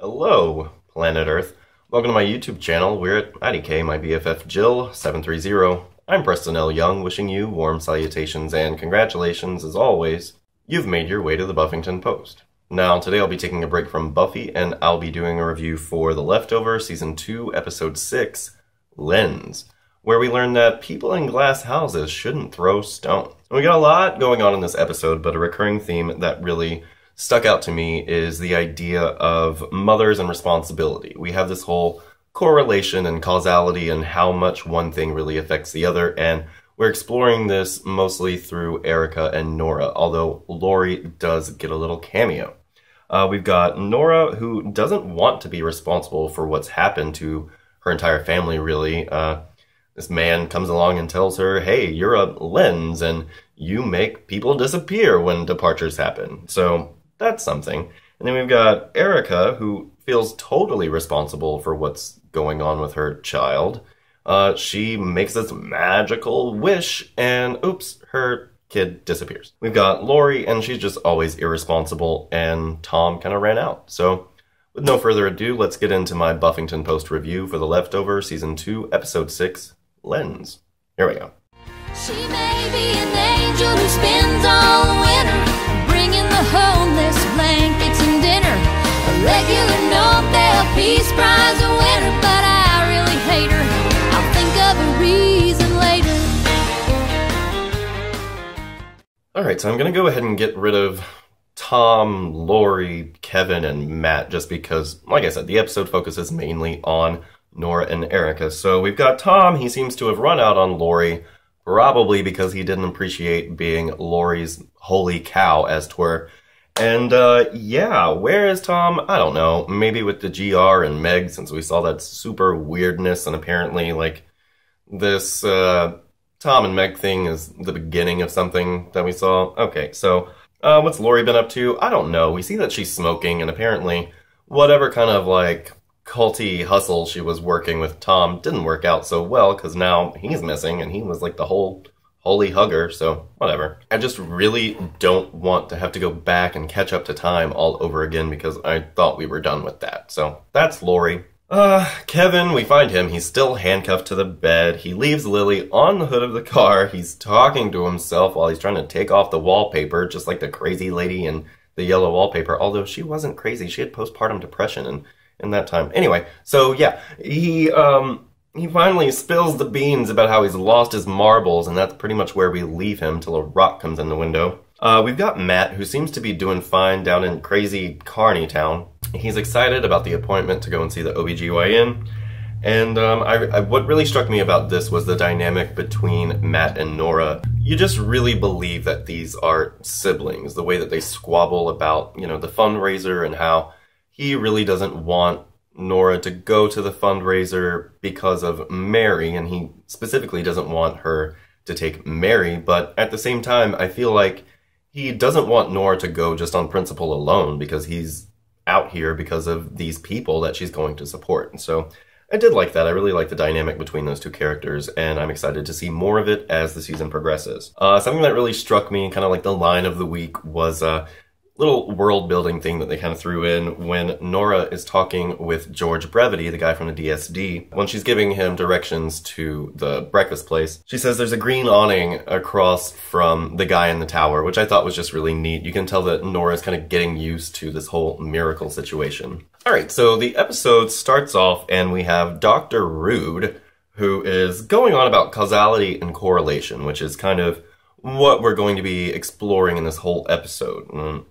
Hello, planet Earth. Welcome to my YouTube channel. We're at IDK, my BFF Jill 730. I'm Preston L. Young, wishing you warm salutations and congratulations as always. You've made your way to the Buffington Post. Now, today I'll be taking a break from Buffy and I'll be doing a review for The Leftover Season 2, Episode 6, Lens, where we learn that people in glass houses shouldn't throw stones. We got a lot going on in this episode, but a recurring theme that really stuck out to me is the idea of mothers and responsibility. We have this whole correlation and causality and how much one thing really affects the other, and we're exploring this mostly through Erica and Nora, although Lori does get a little cameo. We've got Nora, who doesn't want to be responsible for what's happened to her entire family, really. This man comes along and tells her, hey, you're a lens, and you make people disappear when departures happen. So that's something. And then we've got Erica, who feels totally responsible for what's going on with her child. She makes this magical wish, and oops, her kid disappears. We've got Lori, and she's just always irresponsible, and Tom kind of ran out. So with no further ado, let's get into my Buffington Post review for The Leftover Season 2, Episode 6, Lens. Here we go. She may be an angel who spends all the winter bringing the homeless blankets and dinner. A regular Nobel Peace Prize winner, but I really hate her. I'll think of a reason later. Alright, so I'm going to go ahead and get rid of Tom, Lori, Kevin, and Matt, just because, like I said, the episode focuses mainly on Nora and Erica. So we've got Tom. He seems to have run out on Lori, probably because he didn't appreciate being Lori's holy cow, as 'twere. And, yeah, where is Tom? I don't know. Maybe with the GR and Meg, since we saw that super weirdness, and apparently, like, this, Tom and Meg thing is the beginning of something that we saw. Okay, so, what's Lori been up to? I don't know. We see that she's smoking, and apparently, whatever kind of, like, culty hustle she was working with Tom didn't work out so well, because now he's missing, and he was like the whole holy hugger, so whatever. I just really don't want to have to go back and catch up to time all over again, because I thought we were done with that. So that's Lori. Kevin, we find him. He's still handcuffed to the bed. He leaves Lily on the hood of the car. He's talking to himself while he's trying to take off the wallpaper, just like the crazy lady in the yellow wallpaper, although she wasn't crazy. She had postpartum depression and in that time. Anyway, so yeah, he finally spills the beans about how he's lost his marbles, and that's pretty much where we leave him till a rock comes in the window. We've got Matt, who seems to be doing fine down in crazy Carney Town. He's excited about the appointment to go and see the OBGYN, and what really struck me about this was the dynamic between Matt and Nora. You just really believe that these are siblings, the way that they squabble about, you know, the fundraiser and how he really doesn't want Nora to go to the fundraiser because of Mary, and he specifically doesn't want her to take Mary, but at the same time, I feel like he doesn't want Nora to go just on principle alone, because he's out here because of these people that she's going to support. And so I did like that. I really like the dynamic between those two characters, and I'm excited to see more of it as the season progresses. Something that really struck me, kind of like the line of the week, was little world building thing that they kind of threw in when Nora is talking with George Brevity, the guy from the DSD. When she's giving him directions to the breakfast place, she says there's a green awning across from the guy in the tower, which I thought was just really neat. You can tell that Nora's kind of getting used to this whole miracle situation. Alright, so the episode starts off and we have Dr. Rude, who is going on about causality and correlation, which is kind of what we're going to be exploring in this whole episode.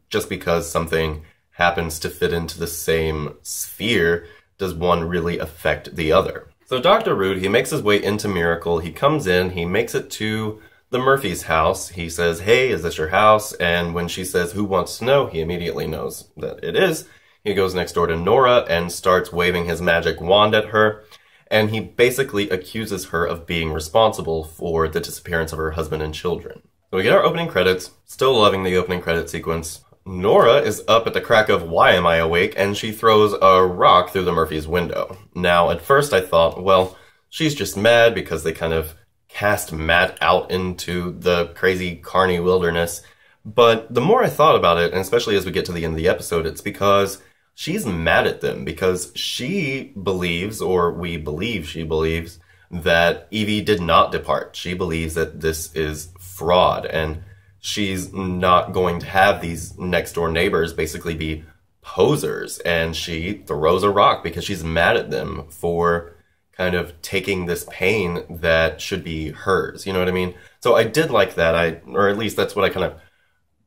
Just because something happens to fit into the same sphere, does one really affect the other? So Dr. Rude, he makes his way into Miracle. He comes in, he makes it to the Murphy's house. He says, hey, is this your house? And when she says, who wants to know? He immediately knows that it is. He goes next door to Nora and starts waving his magic wand at her. And he basically accuses her of being responsible for the disappearance of her husband and children. So we get our opening credits. Still loving the opening credit sequence. Nora is up at the crack of Why Am I Awake, and she throws a rock through the Murphy's window. Now, at first I thought, well, she's just mad because they kind of cast Matt out into the crazy Carney wilderness. But the more I thought about it, and especially as we get to the end of the episode, it's because she's mad at them because she believes, or we believe she believes, that Evie did not depart. She believes that this is fraud, and she's not going to have these next door neighbors basically be posers, and she throws a rock because she's mad at them for kind of taking this pain that should be hers. You know what I mean? So I did like that. Or at least that's what I kind of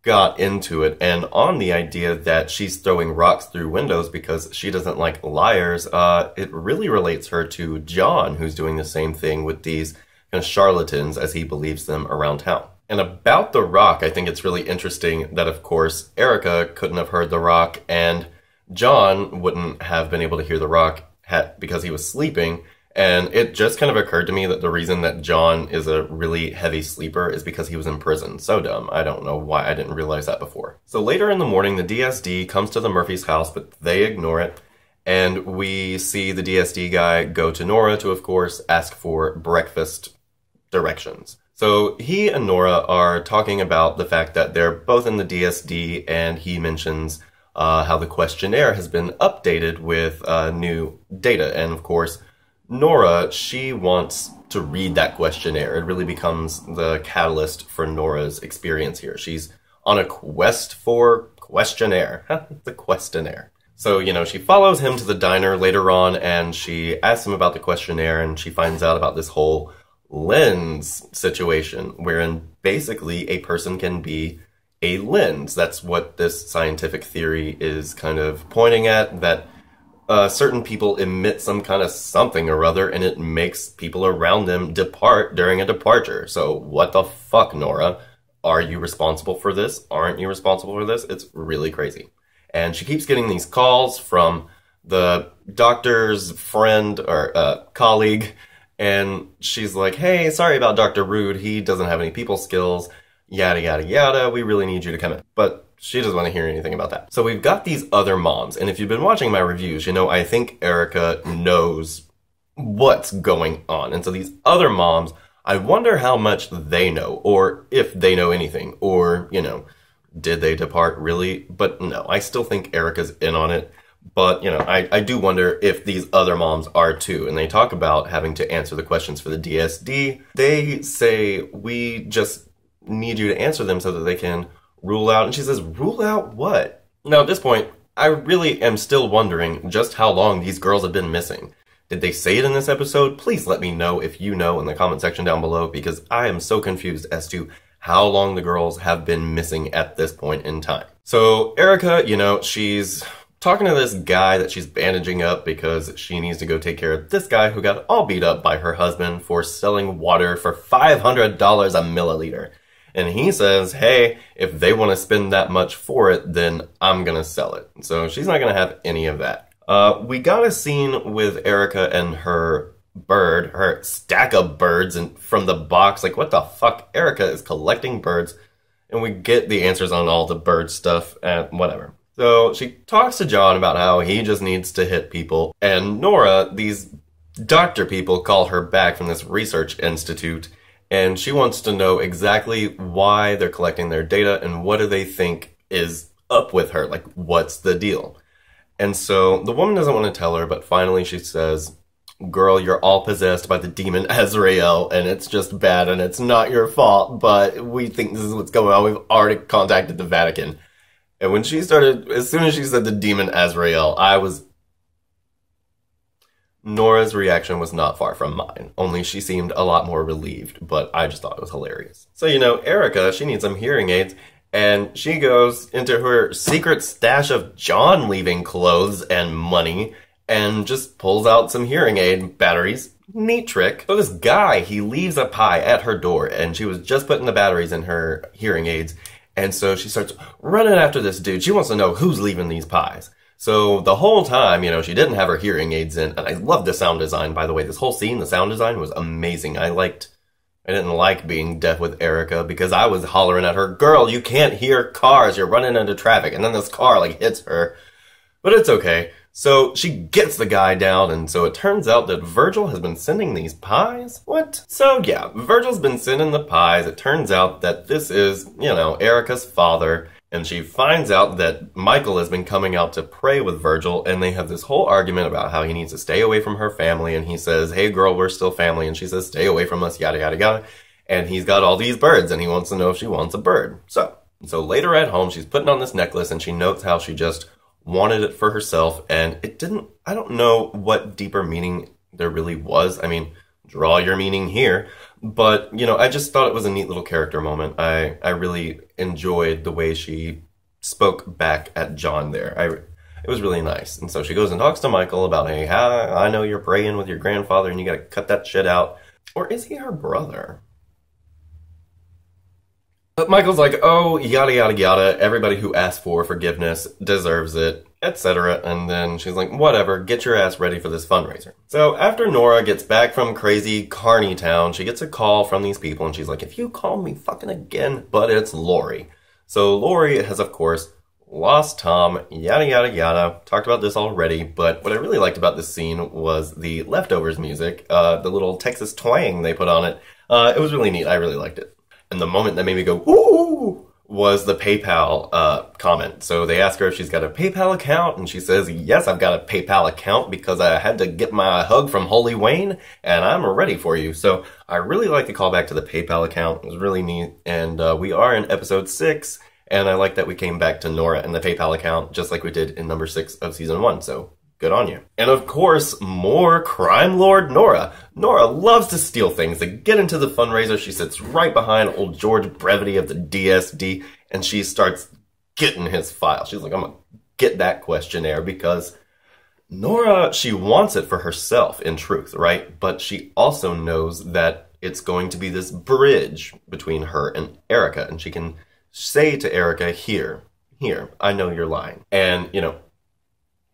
got into it. And on the idea that she's throwing rocks through windows because she doesn't like liars, it really relates her to John, who's doing the same thing with these kind of charlatans, as he believes them, around town. And about the rock, I think it's really interesting that, of course, Erica couldn't have heard the rock, and John wouldn't have been able to hear the rock because he was sleeping. And it just kind of occurred to me that the reason that John is a really heavy sleeper is because he was in prison. So dumb. I don't know why I didn't realize that before. So later in the morning, the DSD comes to the Murphys' house, but they ignore it. And we see the DSD guy go to Nora to, of course, ask for breakfast directions. So he and Nora are talking about the fact that they're both in the DSD, and he mentions how the questionnaire has been updated with new data. And of course, Nora, she wants to read that questionnaire. It really becomes the catalyst for Nora's experience here. She's on a quest for questionnaire. It's a questionnaire. So, you know, she follows him to the diner later on, and she asks him about the questionnaire, and she finds out about this whole lens situation, wherein basically a person can be a lens. That's what this scientific theory is kind of pointing at, that certain people emit some kind of something or other, and it makes people around them depart during a departure. So what the fuck, Nora? Are you responsible for this? Aren't you responsible for this? It's really crazy. And she keeps getting these calls from the doctor's friend or colleague, and she's like, hey, sorry about Dr. Rude. He doesn't have any people skills, yada, yada, yada. We really need you to come in. But she doesn't want to hear anything about that. So we've got these other moms, and if you've been watching my reviews, you know I think Erica knows what's going on. And so these other moms, I wonder how much they know, or if they know anything, or, you know, did they depart really? But no, I still think Erica's in on it. But, you know, I do wonder if these other moms are too. And they talk about having to answer the questions for the DSD. They say, we just need you to answer them so that they can rule out. And she says, rule out what? Now, at this point, I really am still wondering just how long these girls have been missing. Did they say it in this episode? Please let me know if you know in the comment section down below, because I am so confused as to how long the girls have been missing at this point in time. So Erica, you know, she's talking to this guy that she's bandaging up because she needs to go take care of this guy who got all beat up by her husband for selling water for $500 a milliliter. And he says, hey, if they want to spend that much for it, then I'm going to sell it. So she's not going to have any of that. We got a scene with Erica and her bird, her stack of birds and from the box. Like, what the fuck? Erica is collecting birds. And we get the answers on all the bird stuff and whatever. So she talks to John about how he just needs to hit people. And Nora, these doctor people call her back from this research institute, and she wants to know exactly why they're collecting their data and what do they think is up with her. Like, what's the deal? And so the woman doesn't want to tell her, but finally she says, girl, you're all possessed by the demon Azrael, and it's just bad, and it's not your fault, but we think this is what's going on. We've already contacted the Vatican. And when she started, as soon as she said the demon Azrael, Nora's reaction was not far from mine, only she seemed a lot more relieved, but I just thought it was hilarious. So, you know, Erica, she needs some hearing aids, and she goes into her secret stash of John leaving clothes and money, and just pulls out some hearing aid batteries. Neat trick. So this guy, he leaves a pie at her door, and she was just putting the batteries in her hearing aids, and so she starts running after this dude. She wants to know who's leaving these pies. So the whole time, you know, she didn't have her hearing aids in, and I love the sound design, by the way. This whole scene, the sound design was amazing. I didn't like being deaf with Erica because I was hollering at her, girl, you can't hear cars, you're running into traffic, and then this car, like, hits her. But it's okay. So she gets the guy down, and so it turns out that Virgil has been sending these pies? What? So yeah, Virgil's been sending the pies. It turns out that this is, you know, Erica's father, And she finds out that Michael has been coming out to pray with Virgil, and they have this whole argument about how he needs to stay away from her family, and he says, hey girl, we're still family, and she says, stay away from us, yada yada yada. And he's got all these birds, and he wants to know if she wants a bird. So later at home, she's putting on this necklace, and she notes how she just wanted it for herself, and it didn't, I don't know what deeper meaning there really was. I mean, draw your meaning here. But, you know, I just thought it was a neat little character moment. I really enjoyed the way she spoke back at John there. It was really nice. And so she goes and talks to Michael about, hey, I know you're praying with your grandfather and you gotta cut that shit out. Or is he her brother? But Michael's like, oh, yada, yada, yada. Everybody who asks for forgiveness deserves it, etc. And then she's like, whatever, get your ass ready for this fundraiser. So after Nora gets back from crazy Carney Town, she gets a call from these people, and she's like, if you call me fucking again, but it's Lori. So Lori has, of course, lost Tom, yada, yada, yada. Talked about this already, but what I really liked about this scene was the Leftovers music, the little Texas twang they put on it. It was really neat. I really liked it. And the moment that made me go, ooh, was the PayPal comment. So they ask her if she's got a PayPal account, and she says, yes, I've got a PayPal account because I had to get my hug from Holy Wayne, and I'm ready for you. So I really like the callback to the PayPal account. It was really neat. And we are in episode 6, and I like that we came back to Nora and the PayPal account just like we did in number 6 of season 1. So good on you. And of course, more crime lord Nora. Nora loves to steal things. To get into the fundraiser, she sits right behind old George Brevity of the DSD, and she starts getting his file. She's like, I'm gonna get that questionnaire, because Nora, she wants it for herself in truth, right? But she also knows that it's going to be this bridge between her and Erica, and she can say to Erica, here, I know you're lying. And, you know,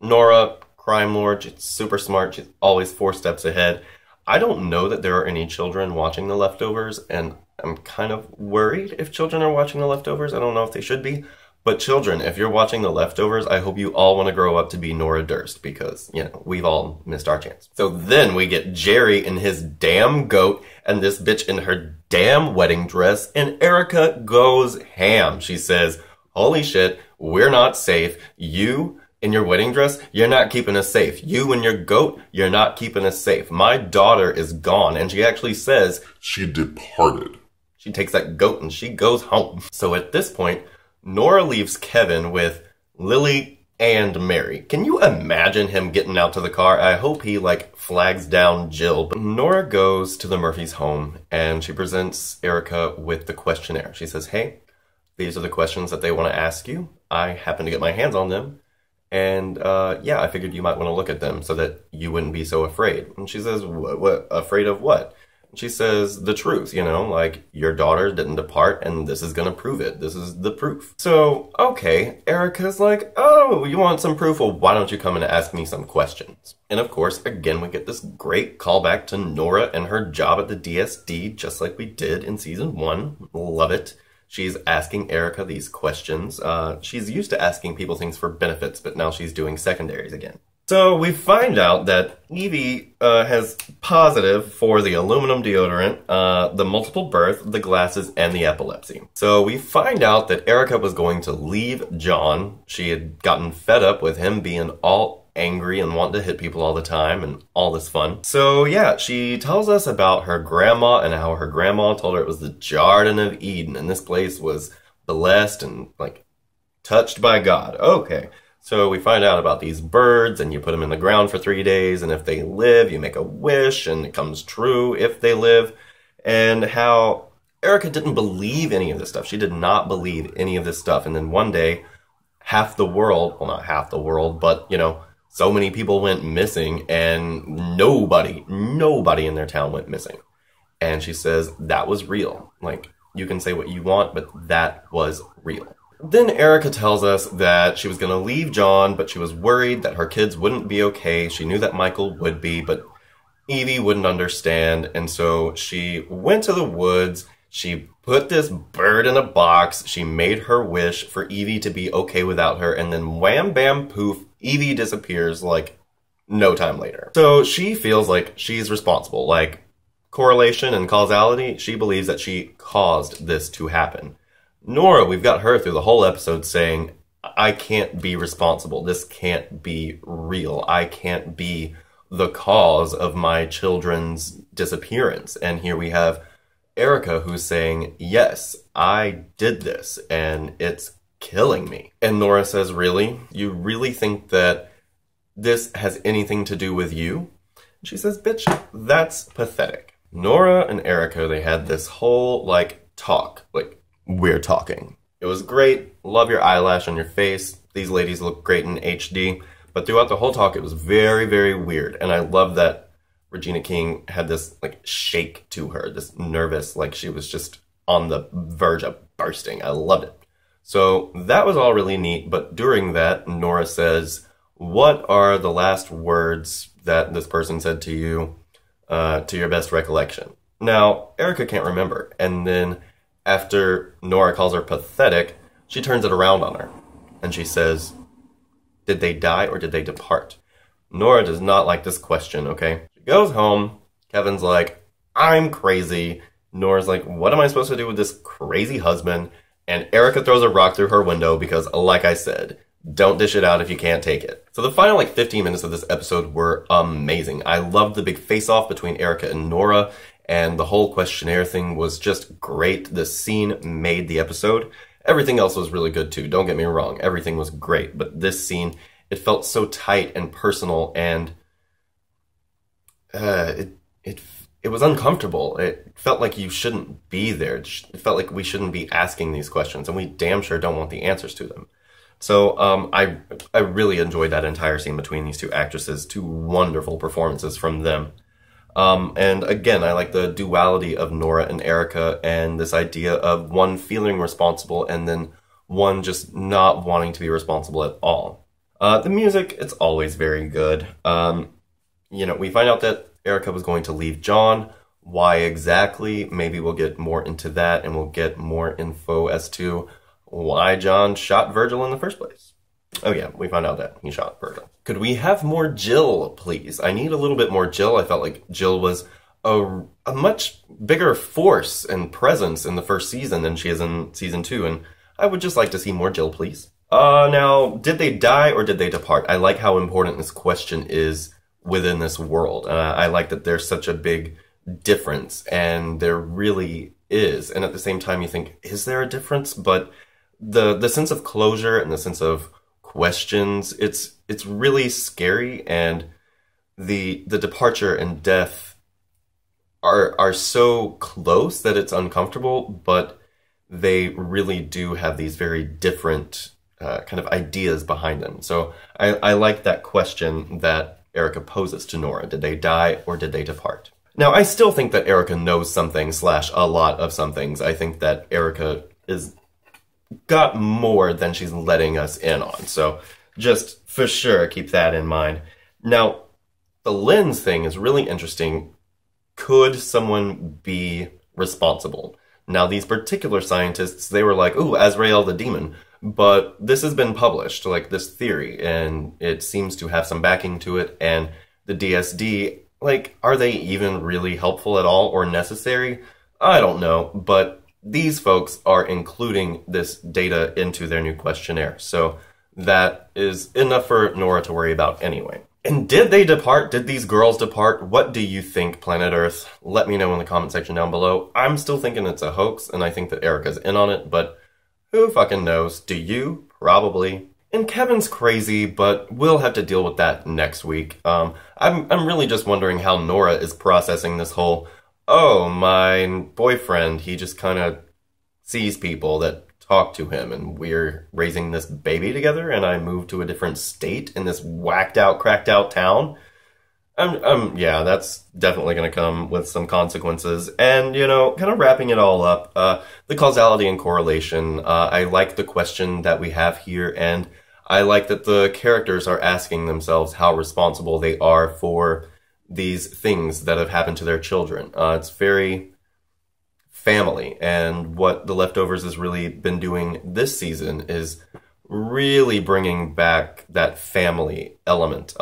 Nora, crime lord, she's super smart, she's always 4 steps ahead. I don't know that there are any children watching The Leftovers, and I'm kind of worried if children are watching The Leftovers. I don't know if they should be. But children, if you're watching The Leftovers, I hope you all want to grow up to be Nora Durst, because, you know, we've all missed our chance. So then we get Jerry in his damn goat, and this bitch in her damn wedding dress, and Erica goes ham. She says, holy shit, we're not safe. You in your wedding dress, you're not keeping us safe. You and your goat, you're not keeping us safe. My daughter is gone. And she actually says, she departed. She takes that goat and she goes home. So at this point, Nora leaves Kevin with Lily and Mary. Can you imagine him getting out to the car? I hope he, like, flags down Jill. But Nora goes to the Murphys' home, and she presents Erica with the questionnaire. She says, hey, these are the questions that they want to ask you. I happen to get my hands on them. And, yeah, I figured you might want to look at them so that you wouldn't be so afraid. And she says, what afraid of what? And she says, the truth, you know, like, your daughter didn't depart, and this is going to prove it. This is the proof. So, okay, Erica's like, oh, you want some proof? Well, why don't you come and ask me some questions? And, of course, again, we get this great callback to Nora and her job at the DSD, just like we did in season 1. Love it. She's asking Erica these questions. She's used to asking people things for benefits, but now she's doing secondaries again. So we find out that Evie has positive for the aluminum deodorant, the multiple birth, the glasses, and the epilepsy. So we find out that Erica was going to leave John. She had gotten fed up with him being all angry and wanting to hit people all the time and all this fun. So yeah, she tells us about her grandma and how her grandma told her it was the Garden of Eden, and this place was blessed and, like, touched by God. Okay. So we find out about these birds, and you put them in the ground for 3 days, and if they live, you make a wish, and it comes true if they live. And how Erica didn't believe any of this stuff. She did not believe any of this stuff. And then one day, half the world, well, not half the world, but, you know, so many people went missing, and nobody in their town went missing. And she says, that was real. Like, you can say what you want, but that was real. Then Erica tells us that she was going to leave John, but she was worried that her kids wouldn't be okay. She knew that Michael would be, but Evie wouldn't understand. And so she went to the woods. She put this bird in a box. She made her wish for Evie to be okay without her. And then wham, bam, poof, Evie disappears like no time later. So she feels like she's responsible. Like, correlation and causality, she believes that she caused this to happen. Nora, we've got her through the whole episode saying, I can't be responsible. This can't be real. I can't be the cause of my children's disappearance. And here we have Erica who's saying, yes, I did this and it's killing me. And Nora says, really? You really think that this has anything to do with you? She says, bitch, that's pathetic. Nora and Erica, they had this whole, talk. We're talking. It was great. Love your eyelash on your face. These ladies look great in HD. But throughout the whole talk, it was very, very weird. And I love that Regina King had this, shake to her. This nervous, she was just on the verge of bursting. I loved it. So that was all really neat. But during that, Nora says, what are the last words that this person said to you, to your best recollection? Now, Erica can't remember. And then after Nora calls her pathetic, she turns it around on her. And she says, did they die or did they depart? Nora does not like this question, okay? She goes home. Kevin's like, I'm crazy. Nora's like, what am I supposed to do with this crazy husband? And Erica throws a rock through her window because, like I said, don't dish it out if you can't take it. So the final 15 minutes of this episode were amazing. I loved the big face-off between Erica and Nora, and the whole questionnaire thing was just great. The scene made the episode. Everything else was really good too, don't get me wrong. Everything was great, but this scene, it felt so tight and personal, and it was uncomfortable. It felt like you shouldn't be there. It felt like we shouldn't be asking these questions, and we damn sure don't want the answers to them. So I really enjoyed that entire scene between these two actresses. Two wonderful performances from them. And again, I like the duality of Nora and Erica and this idea of one feeling responsible and then one just not wanting to be responsible at all. The music, it's always very good. We find out that Erica was going to leave John. Why exactly? Maybe we'll get more into that and we'll get more info as to why John shot Virgil in the first place. Oh yeah, we found out that he shot Virgil. Could we have more Jill, please? I need a little bit more Jill. I felt like Jill was a much bigger force and presence in the first season than she is in season 2, and I would just like to see more Jill, please. Now, did they die or did they depart? I like how important this question is within this world. I like that there's such a big difference, and there really is. And at the same time, you think, is there a difference? But the sense of closure and the sense of questions, it's really scary, and the departure and death are so close that it's uncomfortable, but they really do have these very different kind of ideas behind them. So I like that question that Erica poses to Nora. Did they die or did they depart? Now, I still think that Erica knows something / a lot of some things. I think that Erica is got more than she's letting us in on. So just for sure, keep that in mind. Now, the lens thing is really interesting. Could someone be responsible? Now, these particular scientists, they were like, ooh, Azrael the demon. But this has been published, this theory, and it seems to have some backing to it. And the DSD, are they even really helpful at all or necessary? I don't know, but these folks are including this data into their new questionnaire. So that is enough for Nora to worry about anyway. And did they depart? Did these girls depart? What do you think, Planet Earth? Let me know in the comment section down below. I'm still thinking it's a hoax, and I think that Erica's in on it, but who fucking knows? Do you? Probably. And Kevin's crazy, but we'll have to deal with that next week. I'm really just wondering how Nora is processing this whole, oh, my boyfriend, he just kind of sees people that talk to him, and we're raising this baby together, and I moved to a different state in this whacked out, cracked out town. Yeah, that's definitely going to come with some consequences. And, kind of wrapping it all up, the causality and correlation, I like the question that we have here, and I like that the characters are asking themselves how responsible they are for these things that have happened to their children. It's very family, and what The Leftovers has really been doing this season is really bringing back that family element.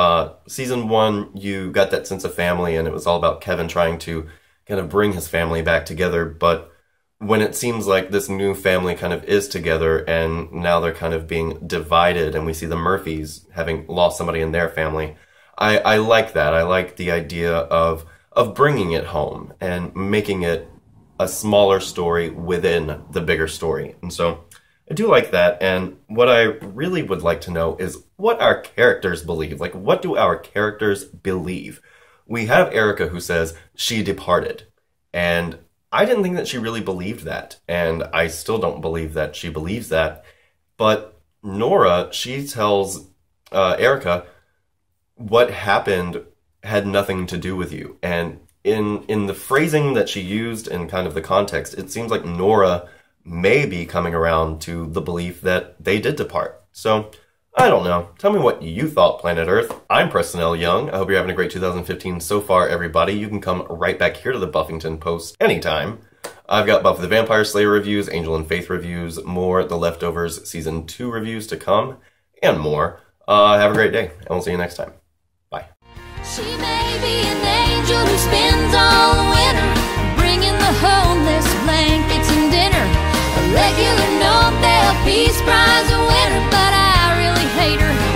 Season 1, you got that sense of family, and it was all about Kevin trying to kind of bring his family back together, but when it seems like this new family kind of is together and now they're kind of being divided and we see the Murphys having lost somebody in their family, I like that. I like the idea of bringing it home and making it a smaller story within the bigger story. And so I do like that. And what I really would like to know is what our characters believe. Like, what do our characters believe? We have Erica who says she departed. And I didn't think that she really believed that. And I still don't believe that she believes that. But Nora, she tells Erica, what happened had nothing to do with you. And in the phrasing that she used and kind of the context, it seems like Nora may be coming around to the belief that they did depart. So, I don't know. Tell me what you thought, Planet Earth. I'm Preston L. Young. I hope you're having a great 2015 so far, everybody. You can come right back here to the Buffington Post anytime. I've got Buffy the Vampire Slayer reviews, Angel and Faith reviews, more The Leftovers Season 2 reviews to come, and more. Have a great day, and we'll see you next time. Bye. She may be an angel who spends all winter bringing the homeless blankets and dinner. A regular Nobel Peace Prize winner, but I really hate her.